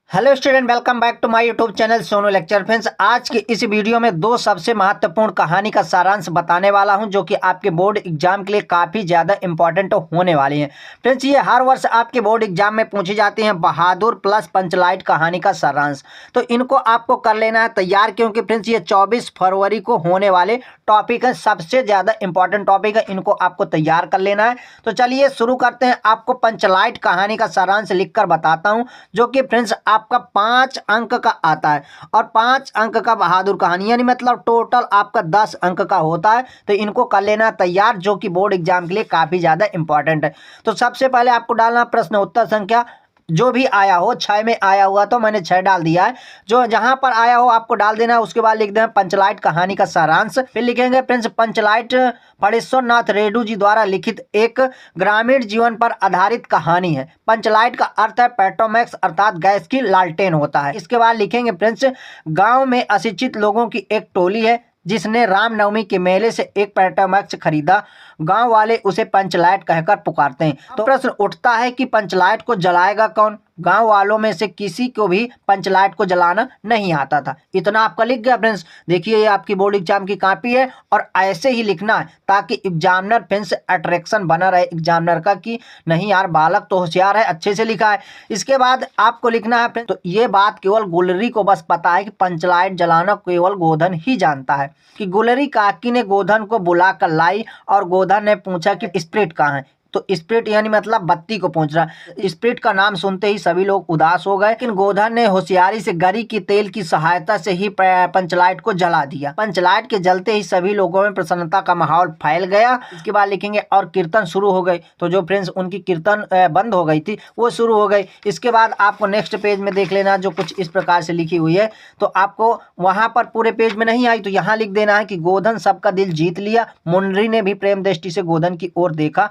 Hello student, welcome back to my YouTube channel Sonu lecture. Friends, आज की इस video में दो सबसे महत्वपूर्ण कहानी का सारांश बताने वाला हूं जो कि आपके बोर्ड एग्जाम के लिए काफ़ी ज़्यादा इंपॉर्टेंट होने वाली हैं। फ्रेंड्स, ये हर वर्ष आपके बोर्ड एग्जाम में पूछी जाती हैं, बहादुर प्लस पंचलाइट कहानी का सारांश। तो इनको आपको कर लेना है तैयार, क्योंकि फ्रेंड्स ये 24 फरवरी को होने वाले टॉपिक है, सबसे ज़्यादा इंपॉर्टेंट टॉपिक है, इनको आपको तैयार कर लेना है। तो चलिए शुरू करते हैं। आपको पंचलाइट कहानी का सारांश लिखकर बताता हूँ, जो कि फ्रेंड्स आपका 5 अंक का आता है और 5 अंक का बहादुर कहानी, यानी मतलब टोटल आपका 10 अंक का होता है। तो इनको कर लेना तैयार, जो कि बोर्ड एग्जाम के लिए काफ़ी ज़्यादा इंपॉर्टेंट है। तो सबसे पहले आपको डालना प्रश्न उत्तर संख्या जो भी आया हो, 6 में आया हुआ तो मैंने 6 डाल दिया है, जो जहां पर आया हो आपको डाल देना है। उसके बाद लिख देना पंचलाइट कहानी का सारांश। फिर लिखेंगे फ्रेंड्स, पंचलाइट फणेश्वर नाथ रेड्डी जी द्वारा लिखित एक ग्रामीण जीवन पर आधारित कहानी है। पंचलाइट का अर्थ है पेट्रोमैक्स अर्थात गैस की लालटेन होता है। इसके बाद लिखेंगे फ्रेंड्स, गांव में अशिक्षित लोगों की एक टोली है जिसने रामनवमी के मेले से एक पेट्रोमैक्स खरीदा। गांव वाले उसे पंचलाइट कहकर पुकारते हैं। तो प्रश्न उठता है कि पंचलाइट को जलाएगा कौन? गांव वालों में से किसी को भी पंचलाइट को जलाना नहीं आता था। इतना आपका लिख गया फ्रेंड्स। देखिए, ये आपकी बोर्ड एग्जाम की कॉपी है और ऐसे ही लिखना है ताकि एग्जामिनर फ्रेंड्स अट्रैक्शन बना रहे एग्जामिनर का कि नहीं यार, बालक तो होशियार है, अच्छे से लिखा है। इसके बाद आपको लिखना है फ्रेंड्स, तो ये बात केवल गुलरी को बस पता है कि पंचलाइट जलाना केवल गोधन ही जानता है। कि गुलरी काकी ने गोधन को बुला कर लाई और गोधन ने पूछा कि स्प्रिट कहाँ है। तो स्प्रिट यानी मतलब बत्ती को पूछ रहा। स्प्रिट का नाम सुनते ही सभी लोग उदास हो गए, लेकिन गोधन ने होशियारी से गरी की तेल की सहायता से ही पंचलाइट को जला दिया। पंचलाइट के जलते ही सभी लोगों में प्रसन्नता का माहौल फैल गया। इसके बाद लिखेंगे और कीर्तन शुरू हो गई। तो जो फ्रेंड्स उनकी कीर्तन बंद हो गई थी वो शुरू हो गई। इसके बाद आपको नेक्स्ट पेज में देख लेना, जो कुछ इस प्रकार से लिखी हुई है। तो आपको वहां पर पूरे पेज में नहीं आई तो यहाँ लिख देना है कि गोधन सबका दिल जीत लिया। मुनरी ने भी प्रेम दृष्टि से गोधन की ओर देखा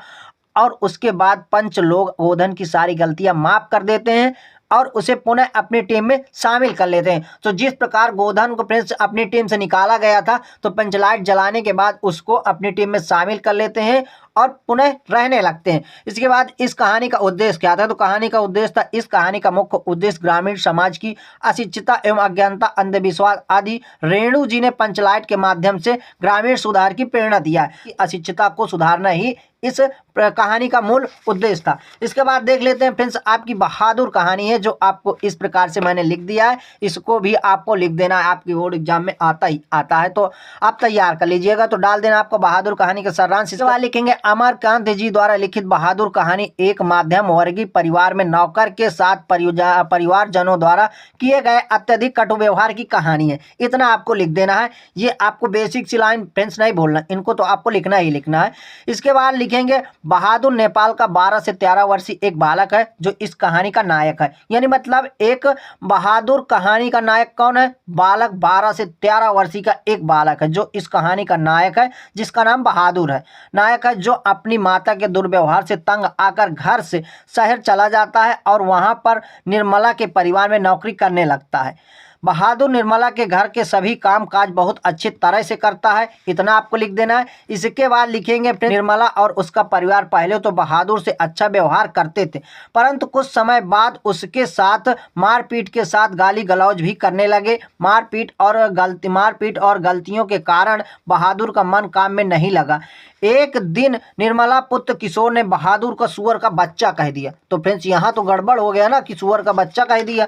और उसके बाद पंच लोग गोधन की सारी गलतियां माफ कर देते हैं और उसे पुनः अपनी टीम में शामिल कर लेते हैं। तो जिस प्रकार गोधन को फ्रेंड्स अपनी टीम से निकाला गया था, तो पंचलाइट जलाने के बाद उसको अपनी टीम में शामिल कर लेते हैं और पुनः रहने लगते हैं। इसके बाद इस कहानी का उद्देश्य क्या था? तो कहानी का उद्देश्य था, इस कहानी का मुख्य उद्देश्य ग्रामीण समाज की अशिक्षितता एवं अज्ञानता, अंधविश्वास आदि रेणु जी ने पंचलाइट के माध्यम से ग्रामीण सुधार की प्रेरणा दिया है कि अशिक्षितता को सुधारना ही इस कहानी का मूल उद्देश्य था। इसके बाद देख लेते हैं फ्रेंड्स, आपकी बहादुर कहानी है जो आपको इस प्रकार से मैंने लिख दिया है। इसको भी आपको लिख देना है, आपकी बोर्ड एग्जाम में आता ही आता है, तो आप तैयार कर लीजिएगा। तो डाल देना आपको बहादुर कहानी का सारांश। इसके बाद लिखेंगे अमरकांत जी द्वारा लिखित बहादुर कहानी एक मध्यम वर्गीय परिवार में नौकर के साथ परिवारजनों द्वारा किए गए अत्यधिक कटु व्यवहार की कहानी है। इतना आपको लिख देना है। ये आपको बेसिक सी लाइन फ्रेंड्स नहीं भूलना, इनको तो आपको लिखना ही लिखना है। इसके बाद लिखेंगे बहादुर नेपाल का 12 से 13 वर्षीय एक बालक है जो इस कहानी का नायक है। यानी मतलब एक बहादुर कहानी का नायक कौन है? बालक 12 से 13 वर्षीय का एक बालक है जो इस कहानी का नायक है, जिसका नाम बहादुर है। नायक है जो अपनी माता के दुर्व्यवहार से तंग आकर घर से शहर चला जाता है और वहां पर निर्मला के परिवार में नौकरी करने लगता है। बहादुर निर्मला के घर के सभी काम काज बहुत अच्छी तरह से करता है। इतना आपको लिख देना है। इसके बाद लिखेंगे निर्मला और उसका परिवार पहले तो बहादुर से अच्छा व्यवहार करते थे, परंतु कुछ समय बाद उसके साथ मारपीट के साथ गाली गलौज भी करने लगे। मारपीट और गलतियों के कारण बहादुर का मन काम में नहीं लगा। एक दिन निर्मला पुत्र किशोर ने बहादुर को सुअर का बच्चा कह दिया। तो फ्रेंड्स यहाँ तो गड़बड़ हो गया ना कि सुअर का बच्चा कह दिया।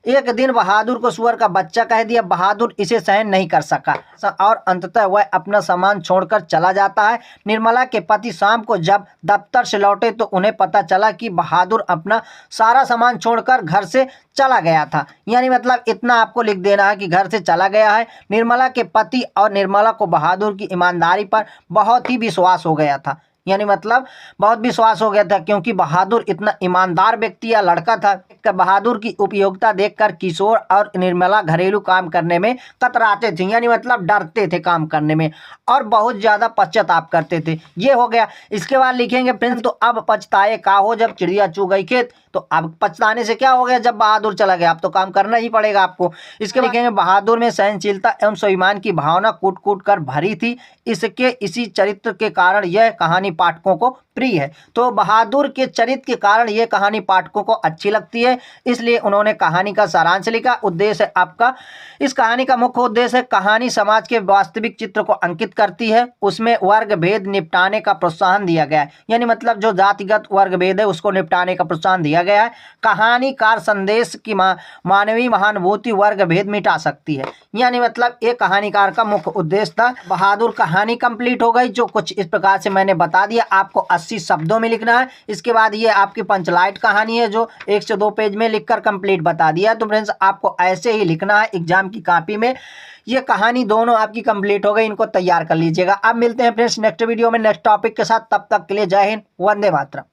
एक दिन बहादुर को सुअर का बच्चा कह दिया। बहादुर इसे सहन नहीं कर सका और अंततः वह अपना सामान छोड़कर चला जाता है। निर्मला के पति शाम को जब दफ्तर से लौटे तो उन्हें पता चला कि बहादुर अपना सारा सामान छोड़कर घर से चला गया था। यानी मतलब इतना आपको लिख देना है कि घर से चला गया है। निर्मला के पति और निर्मला को बहादुर की ईमानदारी पर बहुत ही विश्वास हो गया था। यानी मतलब बहुत विश्वास हो गया था, क्योंकि बहादुर इतना ईमानदार व्यक्ति या लड़का था। बहादुर की उपयोगिता देखकर किशोर और निर्मला घरेलू काम करने में कतराते थे, यानी मतलब डरते थे काम करने में और बहुत ज़्यादा पश्चाताप करते थे। ये हो गया। इसके बाद लिखेंगे फ्रेंड्स, तो अब पछताए का हो जब चिड़िया चुग गई खेत। तो अब पछताने से क्या हो गया? जब बहादुर चला गया अब तो काम करना ही पड़ेगा आपको। इसके लिखेंगे बहादुर में सहनशीलता एवं स्वाभिमान की भावना कूट कूट कर भरी थी। इसके इसी चरित्र के कारण यह कहानी पाठकों को प्रिय है। तो बहादुर के चरित्र के कारण यह कहानी पाठकों को अच्छी लगती है, इसलिए उन्होंने कहानी का सारांश लिखा। उद्देश्य आपका, इस कहानी का मुख्य उद्देश्य है कहानी समाज के वास्तविक चित्र को अंकित करती है, उसमें वर्ग भेद निपटाने का प्रोत्साहन दिया गया है, यानी मतलब जो जातिगत वर्ग भेद है उसको निपटाने का प्रोत्साहन दिया गया है। कहानीकार संदेश की मानवीय महानुभूति वर्ग भेद मिटा सकती है, यानी मतलब एक कहानीकार का मुख्य उद्देश्य था। बहादुर कहानी कंप्लीट हो गई, जो कुछ इस प्रकार से मैंने बता दिया। आपको 80 शब्दों में लिखना है। इसके बाद ये आपकी पंचलाइट कहानी है जो 1 से 2 पेज में लिखकर कंप्लीट बता दिया। तो फ्रेंड्स आपको ऐसे ही लिखना है एग्जाम की कॉपी में। ये कहानी दोनों आपकी कंप्लीट हो गई, इनको तैयार कर लीजिएगा। अब मिलते हैं फ्रेंड्स नेक्स्ट वीडियो में नेक्स्ट टॉपिक के साथ। तब तक के लिए जय हिंद, वंदे मातरम।